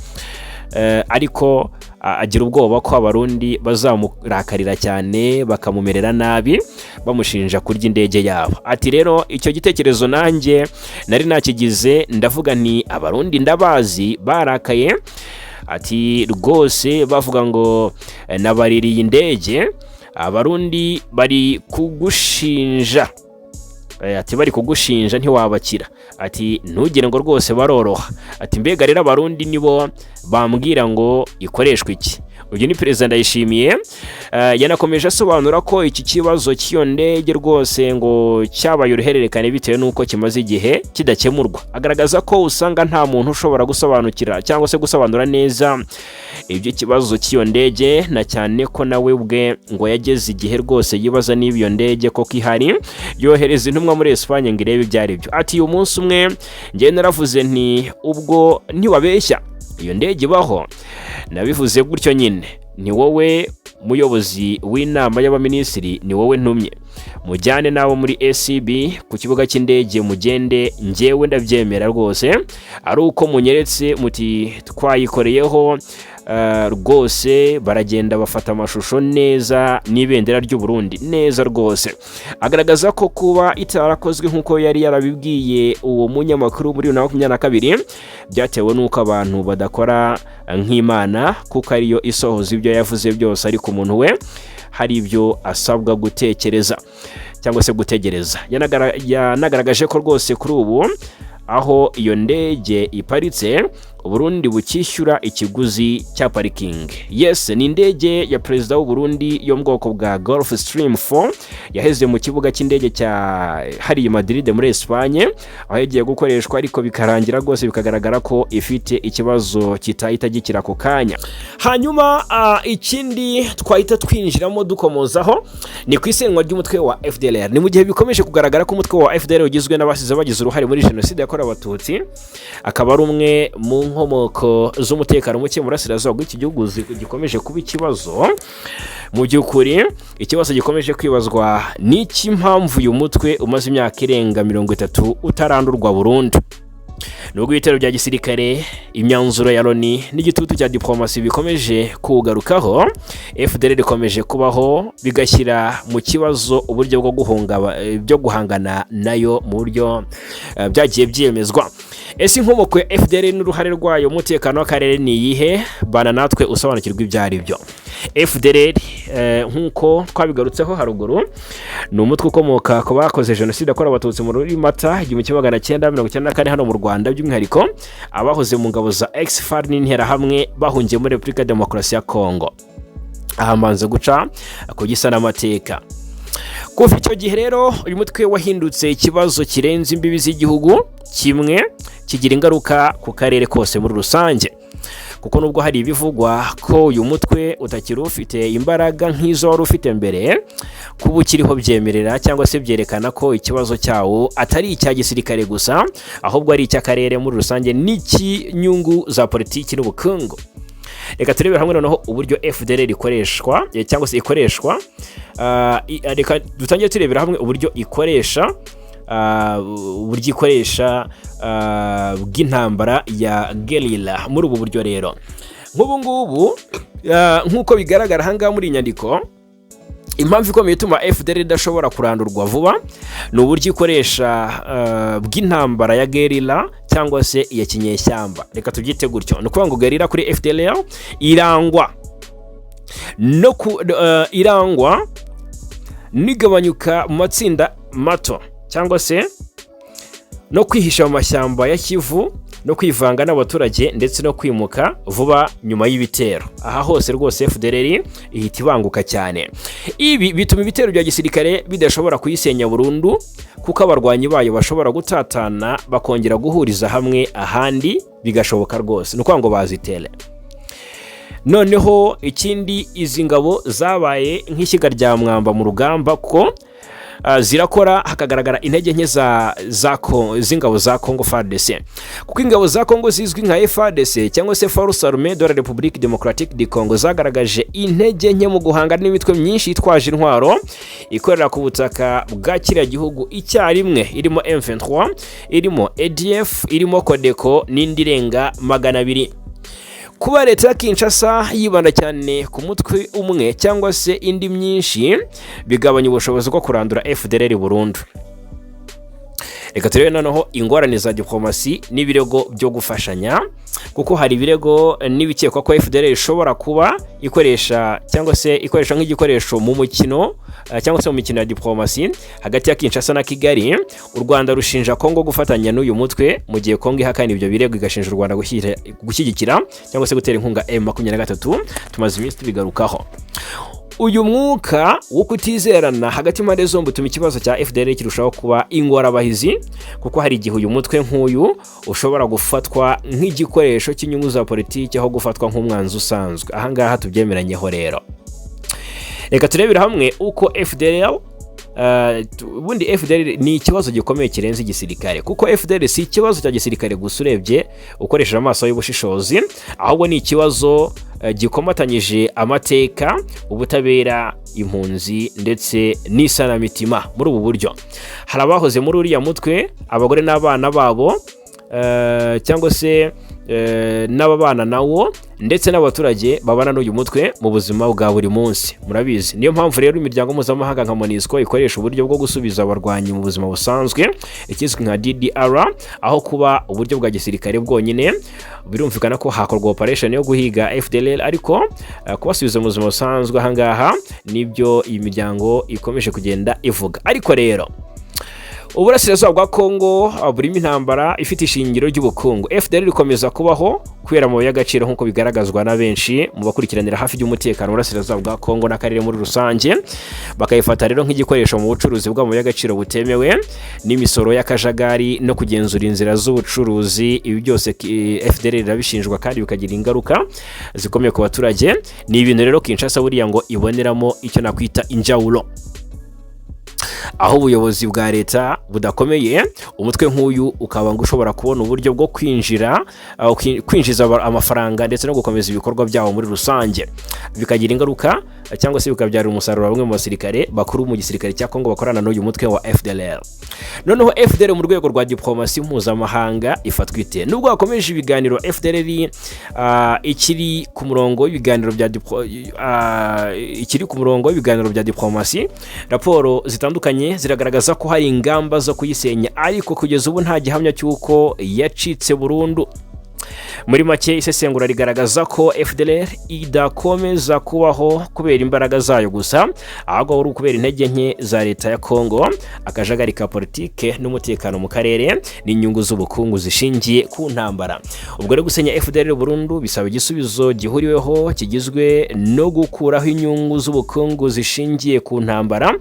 ariko agira ubwoba ko abarundi bazamurakarira cyane bakamumerera nabi bamushinja kurya indege yabo. Ati rero icyo gitekerezo nanjye nari nakigize, ndavuga nti abarundi ndabazi barakaye, ati rwose bavuga ngo nabaririye indege, abarundi bari kugushinja, ati bari kugushinja ntiwabakira, ati ntugire ngo rwose baroroha, ati mbega rero abarundi nibo bambwira ngo ikoreshwe iki. Uyu ni Perezida Ndayishimiye. Yanakomeje asobanura ko iki kibazo cy'iyo ndege rwose ngo cyabaye uruhererekane bitewe n'uko kimaze igihe kidakemurwa. Agaragaza ko usanga nta muntu ushobora gusobanukira cyangwa se gusobanura neza ibyo kibazo cy'iyo ndege, na cyane ko nawe ubwe ngo yageze igihe rwose yibaza niba iyo ndege koko ihari, yohereza intumwa muri Espagne ngo irebe ibyari byo. Ati uyu munsi umwe njye naravuze nti ubwo ntiwabeshya iyo ndege ibaho, nabivuze gutyo nyine, ni wowe muyobozi w'inama y'abaminisitiri, ni wowe ntumye, mujyane nabo muri ACB ku kibuga cy'indege mugende, njyewe ndabyemera rwose, ari uko munyeretse muti twayikoreyeho rwose. Baragenda bafata amashusho neza n'ibendera ry'u Burundi neza rwose. Agaragaza ko kuba itarakozwe nk'uko yari yarabibwiye uwo munyamakuru muri 2022 byatewe n'uko abantu badakora nk'Imana, kuko ariyo isohoza ibyo yavuze byose, ariko umuntu we hari ibyo asabwa gutekereza cyangwa se gutegereza. Yanagaragaje ko rwose kuri ubu aho iyo ndege iparitse Burundi bukishyura ikiguzi cya parking. Yes, ni indege ya Perezida w'u Burundi yo mu bwoko bwa Gulfstream 4 yaheze mu kibuga cy'indege cya hari Madrid muri Espagne, aho yagiye gukoreshwa ariko bikarangira rwose bikagaragara ko ifite ikibazo kitahita gikira ku kanya. Hanyuma ikindi twahita twinjiramo dukomozaho ni ku isenwa ry'umutwe wa FDLR. Ni mu gihe bikomeje kugaragara ko umutwe wa FDLR ugizwe n'abasize bagize uruhare muri jenoside yakorewe Abatutsi, akaba ari umwe mu inkomoko z'umutekano muke mu burasirazuba bw'iki gihugu gikomeje kuba ikibazo. Mu by'ukuri ikibazo gikomeje kwibazwa n'iki mpamvu uyu mutwe umaze imyaka irenga 30 utarandurwa burundu. Nubwo ibitero bya gisirikare, imyanzuro ya LE20 n'igitutu cya Dipolomasi bikomeje kugarukaho, FDLR ikomeje kubaho bigashyira mu kibazo uburyo bwo guhangana nayo mu buryo byagiye byemezwa. Ese inkomoko ya FDLR n'uruhare rwayo umutekano w'akarere ni iyihe? Bana natwe usobanukirwa ibyari byo. FDLR nkuko twabigarutseho haruguru ni umutwe ukomoka ku bakoze jenoside yakorewe abatutsi muri Mata 1994 hano mu Rwanda, by'umwihariko abahoze mu ngabo za ex-FARC n'interahamwe bahungiye muri Repubulika ya Demokarasi ya Congo. Ahamanze guca ku gisa n'amateka. Kuva icyo gihe rero uyu mutwe wahindutse ikibazo kirenze imbibi z'igihugu kimwe, kigira ingaruka ku karere kose muri rusange. Kuko nubwo hari ibivugwa ko uyu mutwe utakiri ufite imbaraga nk'izo wari ufite mbere, kuba ukiriho byemerera cyangwa se byerekana ko ikibazo cyawo atari icya gisirikare gusa, ahubwo ari icy'akarere muri rusange n'icy'inyungu za politiki n'ubukungu. Reka turebe hamwe noneho uburyo FDLR ikoreshwa cyangwa se ikoreshwa. Reka dutangiye turebera hamwe uburyo ikoresha bw'intambara ya guerrilla. Muri ubu buryo rero nk'ubu ngubu nk'uko bigaragara ahangaha muri inyandiko, impamvu ikomeye ituma FDLR idashobora kurandurwa vuba ni uburyo ikoresha bw'intambara ya guerrilla cyangwa se iya kinyeshyamba. Reka tubyite gutyo. Ni ukuvuga ngo guerrilla kuri FDLR irangwa n'igabanyuka mu matsinda mato cyangwa se no kwihisha mu mashyamba ya Kivu, no kwivanga n'abaturage ndetse no kwimuka vuba nyuma y'ibitero. Aha hose rwose FDLR ihita ibanguka cyane. Ibi bituma ibitero bya gisirikare bidashobora kuyisenya burundu, kuko abarwanyi bayo bashobora gutatana bakongera guhuriza hamwe ahandi bigashoboka rwose. Nuko ngo bazitere. Noneho ikindi, izi ngabo zabaye nk'ishyiga rya mwamba mu rugamba ko zirakora hakagaragara intege nke z'ingabo za Congo FARDC. Kuko ingabo za Congo zizwi nka FARDC cyangwa se Force Armée de la République Démocratique du Congo zagaragaje intege nke mu guhangana n'imitwe myinshi yitwaje intwaro ikorera ku butaka bwa kiriya gihugu icyarimwe, irimo M23, irimo ADF, irimo Codeco n'indi irenga 200. Kuba leta ya Kinshasa yibanda cyane ku mutwe umwe cyangwa se indi myinshi bigabanya ubushobozi bwo kurandura FDLR burundu. Reka turebe noneho ingorane za Dipolomasi n'ibirego byo gufashanya, kuko hari ibirego n'ibikekwa ko FDLR ishobora kuba ikoresha cyangwa se ikoresha nk'igikoresho mu mukino cyangwa se mu mikino ya Dipolomasi hagati ya Kinshasa na Kigali. U Rwanda rushinja Congo gufatanya n'uyu mutwe, mu gihe Congo ihakana ibyo birego igashinja u Rwanda gushyigikira cyangwa se gutera inkunga M23. Tumaze iminsi tubigarukaho. Uyu mwuka wo kutizerana hagati y'impande zombi utuma ikibazo cya FDLR kirushaho kuba ingorabahizi, kuko hari igihe uyu mutwe nk'uyu ushobora gufatwa nk'igikoresho cy'inyungu za politiki aho gufatwa nk'umwanzi usanzwe. Ahangaha tubyemeranyeho rero. Reka turebera hamwe uko FDLR ubundi FDLR ni ikibazo gikomeye kirenze igisirikare, kuko FDLR si ikibazo cya gisirikare gusa urebye ukoresheje amaso y'ubushishozi, ahubwo ni ikibazo gikomatanyije amateka, ubutabera, impunzi ndetse n'isanamitima. Muri ubu buryo hari abahoze muri uriya mutwe, abagore n'abana babo cyangwa se n'ababana nawo ndetse n'abaturage babana n'uyu mutwe mu buzima bwa buri munsi. Murabizi, niyo mpamvu rero imiryango mpuzamahanga nka MONUSCO ikoresha uburyo bwo gusubiza abarwanyi mu buzima busanzwe, ikizwi nka DDR, aho kuba uburyo bwa gisirikare bwonyine. Birumvikana ko hakorwa operation yo guhiga FDLR, ariko kubasubiza mu buzima busanzwe ahangaha nibyo iyi miryango ikomeje kugenda ivuga. Ariko rero uburasirazuba bwa Congo burimo intambara ifite ishingiro ry'ubukungu. FDLR ikomeza kubaho kubera mu y'agaciro nk'uko bigaragazwa na benshi mu bakurikiranira hafi y'umutekano uburasirazuba bwa Congo n'akarere muri rusange. Bakayifata rero nk'igikoresho mu bucuruzi bw'amabuye y'agaciro butemewe n'imisoro y'akajagari no kugenzura inzira z'ubucuruzi. Ibi byose FDLR irabishinjwa kandi bikagira ingaruka zikomeye ku baturage. Ni ibintu rero Kinshasa buriya ngo iboneramo icyo nakwita injawulo. aho ubuyobozi bwa leta budakomeye umutwe nk'uyu ukaba ngo ushobora kubona uburyo bwo kwinjiza amafaranga ndetse no gukomeza ibikorwa byawo muri rusange, bikagira ingaruka cyangwa se bikabyara umusaruro bamwe mu basirikare bakuru mu gisirikare cya Congo bakorana n'uyu mutwe wa FDLR. Noneho FDLR mu rwego rwa diplomasi mpuzamahanga ifatwa ite? Nubwo hakomeje ibiganiro, FDLR ikiri ku murongo w'ibiganiro bya diplomasi, raporo zitandukanye ziragaragaza ko hari ingamba zo kuyisenya, ariko kugeza ubu nta gihamya cy'uko yacitse burundu. Muri make isesengura rigaragaza ko FDLR idakomeza kubaho kubera imbaraga zayo gusa, ahubwo ari ukubera intege nke za leta ya Congo, akajagari ka politike n'umutekano mu karere n'inyungu z'ubukungu zishingiye ku ntambara. Ubwo rero gusenya FDLR burundu bisaba igisubizo gihuriweho kigizwe no gukuraho inyungu z'ubukungu zishingiye ku ntambara,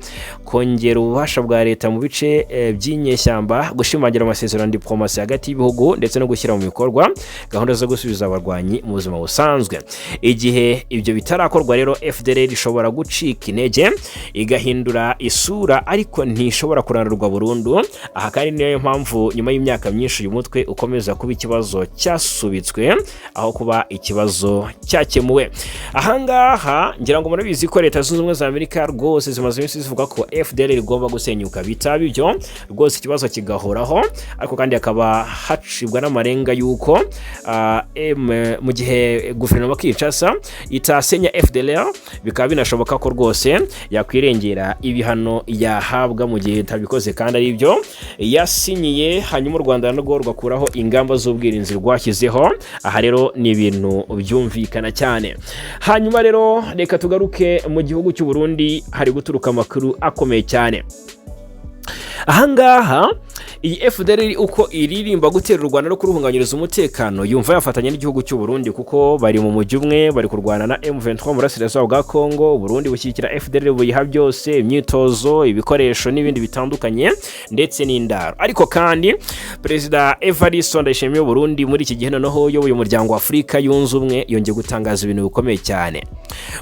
kongera ububasha bwa leta mu bice by'inyeshyamba, gushimangira amasezerano dipolomasi hagati y'ibihugu ndetse no gushyira mu bikorwa gahunda zo gusubiza abarwanyi mu buzima busanzwe. Igihe ibyo bitarakorwa rero, FDLR ishobora gucika intege igahindura isura, ariko ntishobora kurandurwa burundu. Aha kandi niyo mpamvu nyuma y'imyaka myinshi uyu mutwe ukomeza kuba ikibazo cyasubitswe aho kuba ikibazo cyakemuwe. Ahangaha ngira ngo murabizi ko leta zunze ubumwe za Amerika rwose zimaze iminsi zivuga ko FDLR igomba gusenyuka, bitaba ibyo rwose ikibazo kigahoraho, ariko kandi hakaba hacibwa n'amarenga y'uko mu gihe guverinoma Kinshasa itasenya FDLR bikaba binashoboka ko rwose yakwirengera ibihano yahabwa mu gihe itabikoze, kandi ari byo yasinyiye. Hanyuma u Rwanda narwo rwakuraho ingamba z'ubwirinzi rwashyizeho. Aha rero ni ibintu byumvikana cyane. Hanyuma rero reka tugaruke mu gihugu cy'u Burundi, hari guturuka amakuru akomeye cyane. Ahangaha iyi FDLR uko iririmba gutera u Rwanda no kuruhunganyiriza umutekano, yumva yafatanya n'igihugu cy'u Burundi kuko bari mu mujyi umwe, bari kurwana na M23 mu burasirazuba bwa Congo. Burundi bushyigikira FDLR buyiha byose, imyitozo, ibikoresho n'ibindi bitandukanye ndetse n'indaro. Ariko kandi Perezida Evariste Ndayishimiye w'u Burundi muri iki gihe noneho yoboye umuryango wa Afurika yunze ubumwe yongeye gutangaza ibintu bikomeye cyane,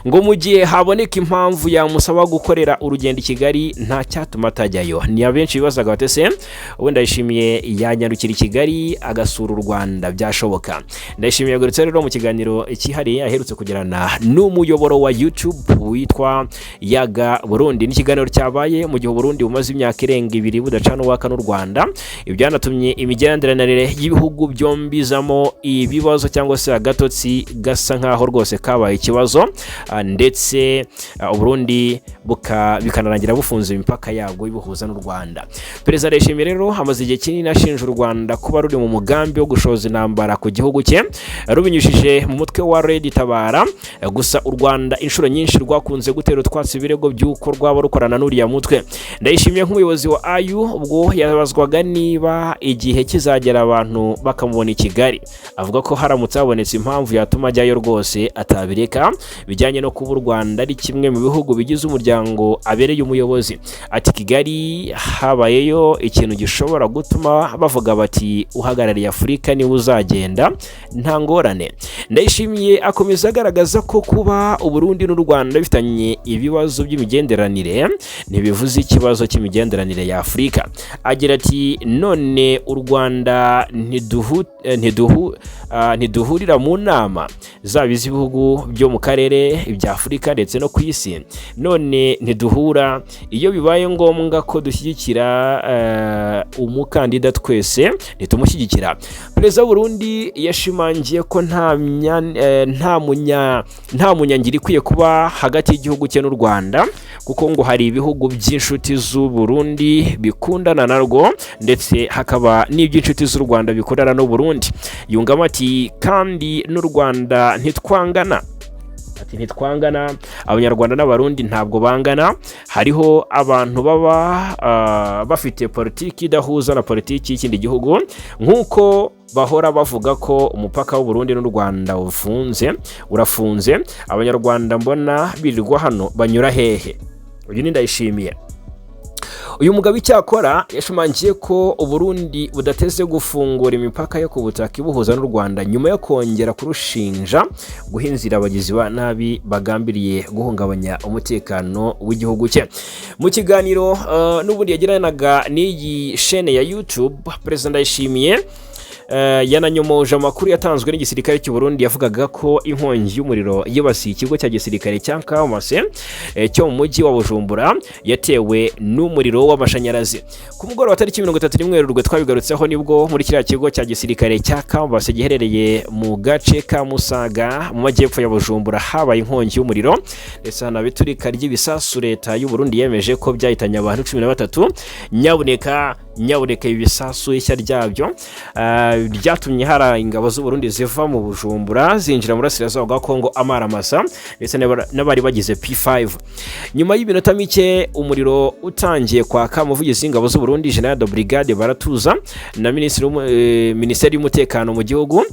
ngo mu gihe haboneka impamvu yamusaba gukorera urugendo i Kigali nta cyatuma atajyayo. Ni abenshi bibazaga batese Ndayishimiye yanyarukira i Kigali agasura u Rwanda byashoboka. Ndayishimiye yagarutse rero mu kiganiro cyihariye aherutse kugirana n'umuyoboro wa YouTube witwa Ibiyaga Burundi. Ni ikiganiro cyabaye mu gihe Burundi bumaze imyaka irenga 2 budacana uwaka n'u Rwanda, ibyanatumye imigenderanire y'ibihugu byombi zamo ibibazo cyangwa se agatotsi gasa nkaho rwose kabaye ikibazo, ndetse Burundi bikanarangira bufunze imipaka yabwo ibuhuza n'u Rwanda. Perezida Ndayishimiye rero amaze igihe kinini ashinja u Rwanda kuba ruri mu mugambi wo gushoza intambara ku gihugu cye rubinyujije mu mutwe wa Intambara. Gusa u Rwanda inshuro nyinshi rwakunze gutera utwatsi ibirego by'uko rwaba rukorana n'uriya mutwe. Ndayishimiye nk'umuyobozi wa AU ubwo yabazwaga niba igihe kizagera abantu bakamubona i Kigali, avuga ko haramutse habonetse impamvu yatuma ajyayo rwose atabireka, bijyanye no kuba u Rwanda ari kimwe mu bihugu bigize umuryango abereye umuyobozi. Ati Kigali habayeyo ikintu gishobora gutuma bavuga bati uhagarariye Afurika niwe uzagenda nta ngorane. Ndayishimiye akomeza agaragaza ko kuba u Burundi n'u Rwanda bifitanye ibibazo by'imigenderanire ntibivuze ikibazo cy'imigenderanire ya Afurika. Agira ati none u Rwanda ntiduhurira mu nama zaba iz'ibihugu byo mu karere ibya Afurika ndetse no ku isi, none ntiduhura iyo bibaye ngombwa ko dushyigikira umukandida twese ntitumushyigikira. Perezida w'u Burundi yashimangiye ko nta munyangiri ikwiye kuba hagati y'igihugu cye n'u Rwanda, kuko ngo hari ibihugu by'inshuti z'u Burundi bikundana narwo ndetse hakaba n'iby'inshuti z'u Rwanda bikundana n'u Burundi. Yungamo ati kandi n'u Rwanda ntitwangana. Ati ntitwangana, abanyarwanda n'abarundi ntabwo bangana, hariho abantu baba bafite politiki idahuza na politiki y'ikindi gihugu, nk'uko bahora bavuga ko umupaka w'u Burundi n'u Rwanda urafunze, abanyarwanda mbona birirwa hano banyura hehe? Uyu ni Ndayishimiye. uyu mugabo icyakora yashimangiye ko Burundi budateze gufungura imipaka yo ku butaka ibuhuza n'u Rwanda nyuma yo kongera kurushinja guhinzira abagizi ba nabi bagambiriye guhungabanya umutekano w'igihugu cye. Mu kiganiro n'ubundi yagiranaga n'iyi chaîne ya YouTube, Perezida Ndayishimiye yananyomoje amakuru yatanzwe n'igisirikare cy'u Burundi yavugaga ko inkongi y'umuriro yibasiye ikigo cya gisirikare cya Kamase cyo mu mujyi wa Bujumbura yatewe n'umuriro w'amashanyarazi. Ku mugoroba tariki 31 Werurwe twabigarutseho nibwo muri kiriya kigo cya gisirikare cya Kamase giherereye mu gace ka Musaga mu majyepfo ya Bujumbura habaye inkongi y'umuriro ndetse hanabiturika ry'ibisasu leta y'u Burundi yemeje ko byahitanye abantu 13. Nyabuneka ibisasu ishya ryabyo byatumye hari ingabo z'u Burundi ziva mu Bujumbura zinjira muri Burasirazuba bwa Congo amaramasa ndetse n'abari bagize P5. Nyuma y'iminota mike umuriro utangiye kwaka, umuvugizi w'ingabo z'u Burundi General de Brigade Baratuza na Minisiteri y'Umutekano mu gihugu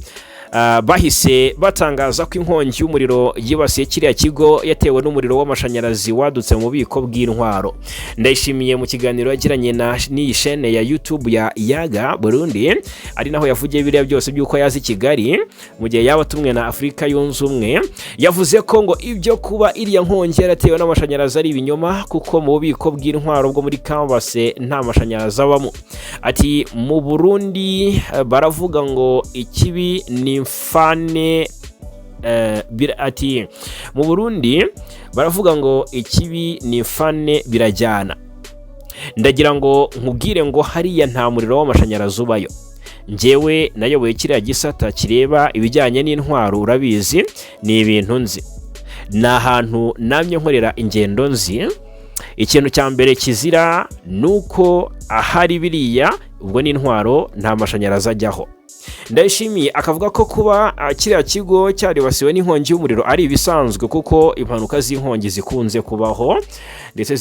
bahise batangaza ko inkongi y'umuriro yibasiye kiriya kigo yatewe n'umuriro w'amashanyarazi wadutse mu bubiko bw'intwaro. Ndayishimiye mu kiganiro yagiranye n'iyi chaîne ya YouTube ya Ibiyaga Burundi ari naho yavugiye biriya byose by'uko yazi Kigali mu gihe yaba tumwe na Afrika yunze ubumwe, yavuze ko ngo ibyo kuba iriya nkongi yaratewe n'amashanyarazi ari ibinyoma kuko mu bubiko bw'intwaro bwo muri Kamase nta mashanyarazi abamo. Ati mu Burundi baravuga ngo ikibi ni mfane ati mu Burundi baravuga ngo ikibi ni mfane birajyana. Ndagira ngo nkubwire ngo hariya nta muriro w'amashanyarazi ubayo. Njyewe nayoboye kiriya gisata kireba ibijyanye n'intwaro, urabizi ni ibintu nzi, ni ahantu namye nkorera ingendo nzi. Ikintu cya mbere kizira nuko ahari biriya ubwo n'intwaro nta mashanyarazi ajyaho. Ndayishimiye akavuga ko kuba kiriya kigo cyaribasiwe n'inkongi y'umuriro ari ibisanzwe kuko impanuka z'inkongi zikunze kubaho ndetse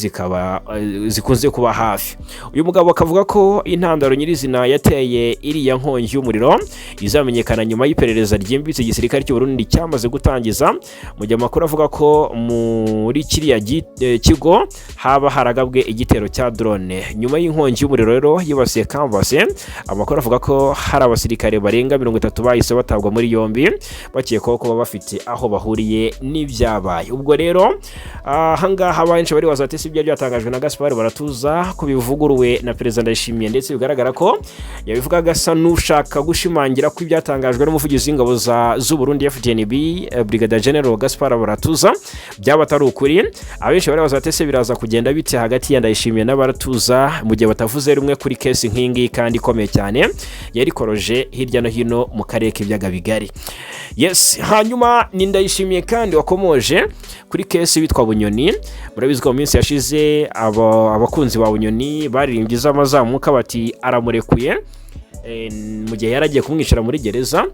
zikunze kuba hafi. Uyu mugabo akavuga ko intandaro nyirizina yateye iriya nkongi y'umuriro izamenyekana nyuma y'iperereza ryimbitse igisirikare cy'u Burundi cyamaze gutangiza, mu gihe amakuru avuga ko muri kiriya kigo haba haragabwe igitero cya drone. Nyuma y'inkongi y'umuriro rero yibasiye Kamase, amakuru avuga ko hari abasirikare barenga 30 bahise batabwa muri yombi bakekwaho kuba bafite aho bahuriye n'ibyabaye. Ubwo rero ahangaha benshi bari bazatese ibyo byatangajwe na Gaspard Baratuza ko bivuguruwe na Perezida Ndayishimiye, ndetse bigaragara ko yabivugaga asa n'ushaka gushimangira ko ibyatangajwe n'umuvugizi w'ingabo z'u Burundi FDNB Brigadier General Gaspard Baratuza byaba atari ukuri. Abenshi bari bazatese biraza kugenda bite hagati ya Ndayishimiye na Baratuza mu gihe batavuze rumwe kuri case nk'ingi kandi ikomeye cyane yari koroje hirya no hino mu karere k'Ibiyaga Bigari. Yes, hanyuma ni Ndayishimiye kandi wakomoje kuri case witwa Bunyoni. Murabizi ko mu minsi yashize abakunzi ba Bunyoni baririmbye z'amazamuka bati aramurekuye mu gihe yaragiye kumwicira muri gereza.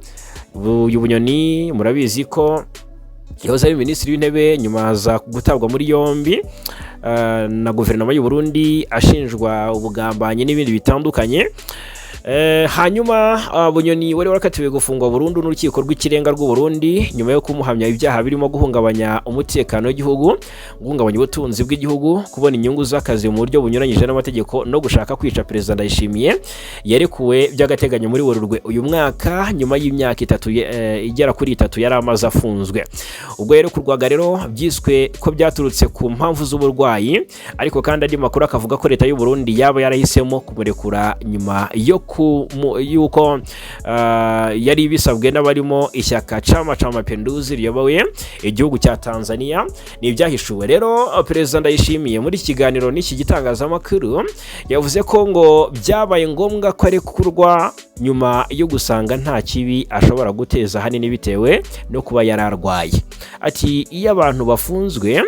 Uyu Bunyoni murabizi ko yahoze ari minisitiri w'intebe nyuma aza gutabwa muri yombi na guverinoma y'u Burundi ashinjwa ubugambanyi n'ibindi bitandukanye. Hanyuma Bunyoni wari warakatiwe gufungwa burundu n'urukiko rw'ikirenga rw'u Burundi nyuma yo kumuhamya ibyaha birimo guhungabanya umutekano w'igihugu, guhungabanya ubutunzi bw'igihugu, kubona inyungu z'akazi mu buryo bunyuranyije n'amategeko no gushaka kwica Perezida Ndayishimiye. Yarekuwe by'agateganyo muri Werurwe uyu mwaka nyuma y'imyaka 3 igera kuri 3 yari amaze afunzwe. Ubwo yarekurwaga rero byiswe ko byaturutse ku mpamvu z'uburwayi, ariko kandi andi makuru akavuga ko leta y'u Burundi yaba yarahisemo kumurekura nyuma yuko yari bisabwe n'abarimo ishyaka Chama cha Mapinduzi riyoboye igihugu cya Tanzania. Ni ibyahishuwe rero Perezida Ndayishimiye muri kiganiro n'iki gitangazamakuru yavuze ko ngo byabaye ngombwa ko arekurwa nyuma yo gusanga nta kibi ashobora guteza hanini bitewe no kuba yararwaye. Ati iyo abantu bafunzwe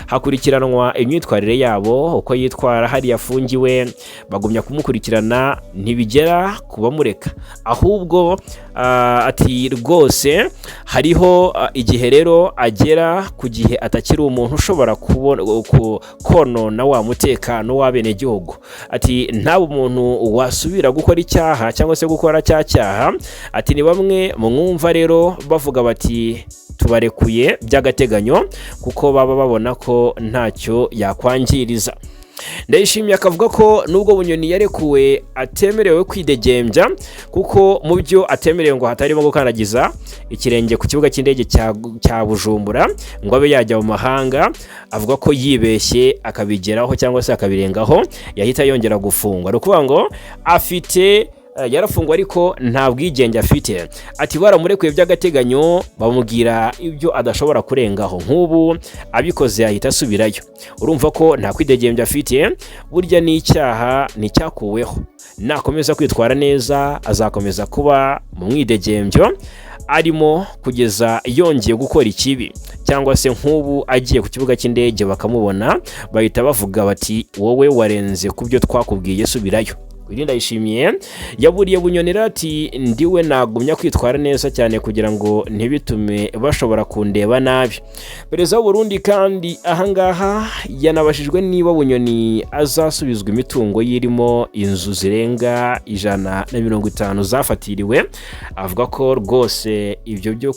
hakurikiranwa imyitwarire yabo, uko yitwara hari yafungiwe bagumya kumukurikirana ntibigera kubamureka, ahubwo ati rwose hariho igihe rero agera ku gihe atakiri umuntu ushobora konona wa mutekano w'abene gihugu. Ati nta umuntu wasubira gukora icyaha cyangwa se gukora cyaha. Ati ni bamwe mu mwumva rero bavuga bati tubarekuye by'agateganyo kuko baba babona ko ntacyo yakwangiriza. Ndayishimiye akavuga ko nubwo Bunyoni yarekuwe atemerewe kwidegembya kuko mu byo atemerewe ngo hatarimo gukandagiza ikirenge ku kibuga cy'indege cya Bujumbura ngo abe yajya mu mahanga, avuga ko yibeshye akabigeraho cyangwa se akabirengaho yahita yongera gufungwa. Ari ukuvuga ngo afite yarafungwa ariko nta bwigenge afite. Ati baramurekuye by'agateganyo bamubwira ibyo adashobora kurengaho, nk'ubu abikoze yahita asubirayo. Urumva ko nta kwidegembya afite, burya n'icyaha nticyakuweho. Nakomeza kwitwara neza azakomeza kuba mu mwidegembyo arimo kugeza yongeye gukora ikibi, cyangwa se nk'ubu agiye ku kibuga cy'indege bakamubona bahita bavuga bati wowe warenze ku byo twakubwiye, subirayo. Ndayishimiye yaburiye Bunyoni ati ndiwe nagumya kwitwara neza cyane kugira ngo ntibitume bashobora kundeba nabi. Perezida w'u Burundi kandi ahangaha yanabashijwe niba Bunyoni azasubizwa imitungo yirimo inzu zirenga 150 zafatiriwe. Avuga ko rwose ibyo byo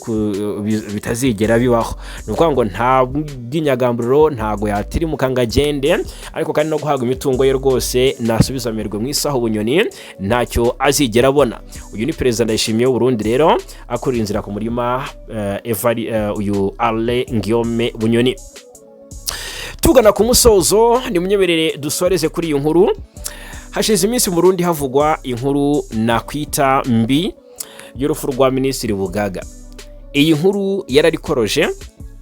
bitazigera bibaho, nuko ngo nta bw'inyagamburiro ntago yatirimuka ngagende, ariko kandi no guhaga imitungo ye rwose nasubizamerwe mu isaho Bunyoni ntacyo azigera abona. Uyu ni Perezida Ndayishimiye w'u Burundi rero akora inzira ku murima uyu LE20 Bunyoni. Tugana ku musozo ni munyeberere dusoreze kuri iyi nkuru. Hashize iminsi mu Burundi havugwa inkuru nakwita mbi y'urupfu rwa Minisitiri Bugaga. Iyi nkuru yararikoroje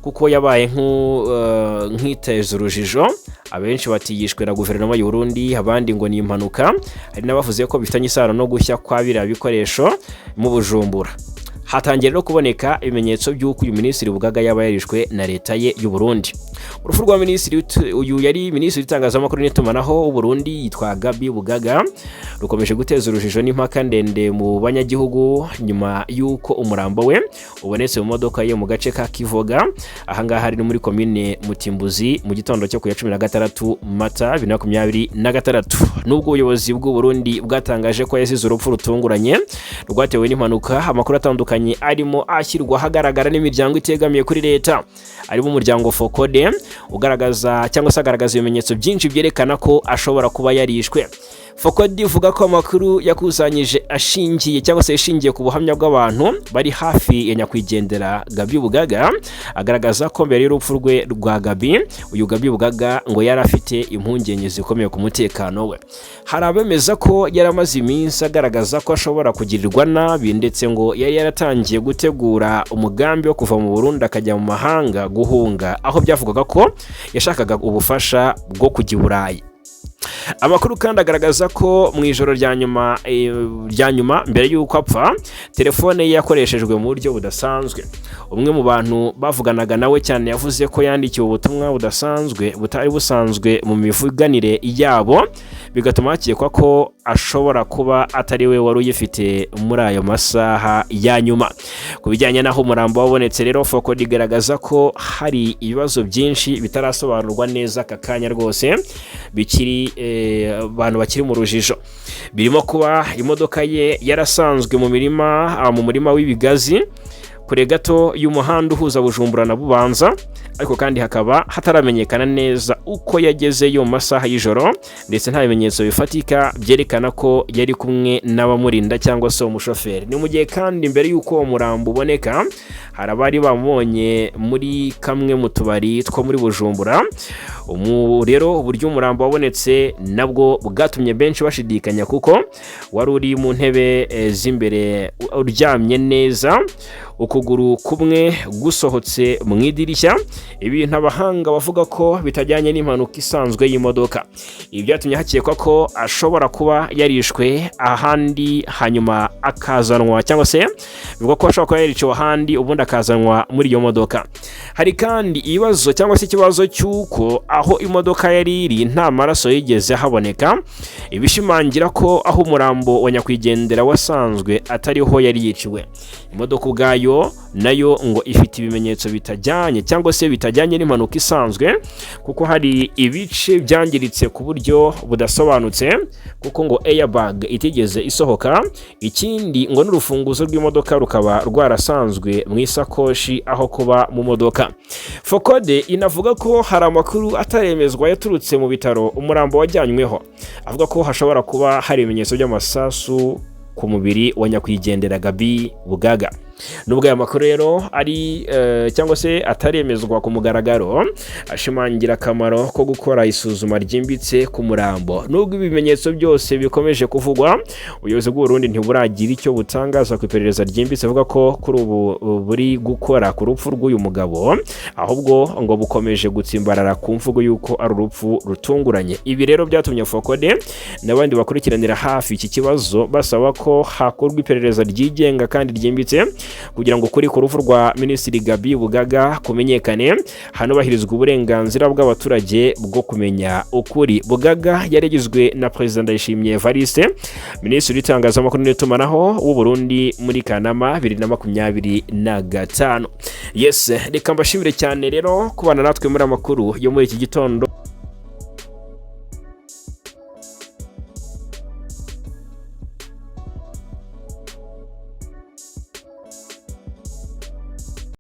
kuko yabaye nk'iteza urujijo. Abenshi batiyishwe na guverinoma y'u Burundi, abandi ngo ni impanuka. Hari n'abavuze ko bifitanye isano no gushya kwa biriya bikoresho mu Bujumbura. Hatangiye no kuboneka ibimenyetso by'uko uyu Minisitiri Bugaga yaba yarishwe na leta ye y'u Burundi. Urupfu rwa Minisitiri uyu yari Minisitiri w'itangazamakuru n'itumanaho w'u Burundi yitwa Gabi Bugaga rukomeje guteza urujijo n'impaka ndende mu banyagihugu nyuma y'uko umurambo we ubonetse mu modoka ye mu gace ka Kivoga. Ahangaha hari no muri komine Mutimbuzi mu gitondo cyo ku ya 16 Mata 2026. Nubwo ubuyobozi bw'u Burundi bwatangaje ko yazize urupfu rutunguranye rwatewe n'impanuka, amakuru atandukanye arimo ashyirwa hagaragara n'imiryango itegamiye kuri leta, arimo umuryango Fokode ugaragaza cyangwa se agaragaza ibimenyetso byinshi byerekana ko ashobora kuba yarishwe. Fokode ivuga ko amakuru yakusanyije ashingiye cyangwa se ishingiye ku buhamya bw'abantu bari hafi ya nyakwigendera Gabi Bugaga, agaragaza ko mbere y'urupfu rwe rwa Gabi, uyu Gabi Bugaga ngo yari afite impungenge zikomeye ku mutekano we. Hari abemeza ko yaramaze iminsi agaragaza ko ashobora kugirirwa nabi, ndetse ngo yari yaratangiye gutegura umugambi wo kuva mu Burundi akajya mu mahanga guhunga, aho byavugaga ko yashakaga ubufasha bwo kujya i Burayi. Amakuru kandi agaragaza ko mu ijoro rya nyuma mbere y'uko apfa, telefone ye yakoreshejwe mu buryo budasanzwe. Umwe mu bantu bavuganaga nawe cyane yavuze ko yandikiwe ubutumwa budasanzwe butari busanzwe mu mivuganire yabo, bigatuma hakekwa ko ashobora kuba atari we wari uyifite muri ayo masaha ya nyuma. Ku bijyanye n'aho umurambo wabonetse rero, Fokode igaragaza ko hari ibibazo byinshi bitarasobanurwa neza aka kanya rwose, bikiri abantu bakiri mu rujijo. Birimo kuba imodoka ye yarasanzwe mu murima w'ibigazi kure gato y'umuhanda uhuza Bujumbura na Bubanza, ariko kandi hakaba hataramenyekana neza uko yagezeyo mu masaha y'ijoro, ndetse nta bimenyetso bifatika byerekana ko yari kumwe n'abamurinda cyangwa se umushoferi. Ni mu gihe kandi mbere y'uko uwo murambo uboneka, hari abari bamubonye muri kamwe mu tubari two muri Bujumbura. Rero uburyo umurambo wabonetse nabwo bwatumye benshi bashidikanya, kuko wari uri mu ntebe z'imbere uryamye neza, ukuguru kumwe gusohotse mu idirishya, ibintu abahanga bavuga ko bitajyanye n'impanuka isanzwe y'imodoka. Ibi byatumye hakekwa ko ashobora kuba yarishwe ahandi hanyuma akazanwa, cyangwa se bivuga ko ashobora kuba yariciwe ahandi ubundi akazanwa muri iyo modoka. Hari kandi ibibazo cyangwa se ikibazo cy'uko aho imodoka yari iri nta maraso yigeze haboneka, ibishimangira ko aho umurambo wa nyakwigendera wasanzwe atariho yari yiciwe. Imodoka ubwayo nayo ngo ifite ibimenyetso bitajyanye cyangwa se bitajyanye n'impanuka isanzwe, kuko hari ibice byangiritse ku buryo budasobanutse, kuko ngo airbag itigeze isohoka. Ikindi ngo n'urufunguzo rw'imodoka rukaba rwarasanzwe mu isakoshi aho kuba mu modoka. Fokode inavuga ko hari amakuru ataremezwa yaturutse mu bitaro umurambo wajyanyweho, avuga ko hashobora kuba hari ibimenyetso by'amasasu ku mubiri wa nyakwigendera Gabi Bugaga. Nubwo aya makuru rero ari cyangwa se ataremezwa ku mugaragaro, ashimangira akamaro ko gukora isuzuma ryimbitse ku murambo. Nubwo ibimenyetso byose bikomeje kuvugwa, ubuyobozi bw'u Burundi ntiburagira icyo butangaza ku iperereza ryimbitse, avuga ko kuri ubu buri gukora ku rupfu rw'uyu mugabo, ahubwo ngo bukomeje gutsimbarara ku mvugo y'uko ari urupfu rutunguranye. Ibi rero byatumye Fokode n'abandi bakurikiranira hafi iki kibazo basaba ko hakorwa iperereza ryigenga kandi ryimbitse kugira ngo kuri ku rupfu rwa Minisitiri Gabi Bugaga kumenyekane, hanubahirizwa uburenganzira bw'abaturage bwo kumenya ukuri. Bugaga yarigizwe na President Ndayishimiye Evariste, Minisitiri w'itangazamakuru n'itumanaho w'u Burundi muri Kanama 2025. Yes, reka mbashimire cyane rero kubana natwe muri amakuru yo muri iki gitondo.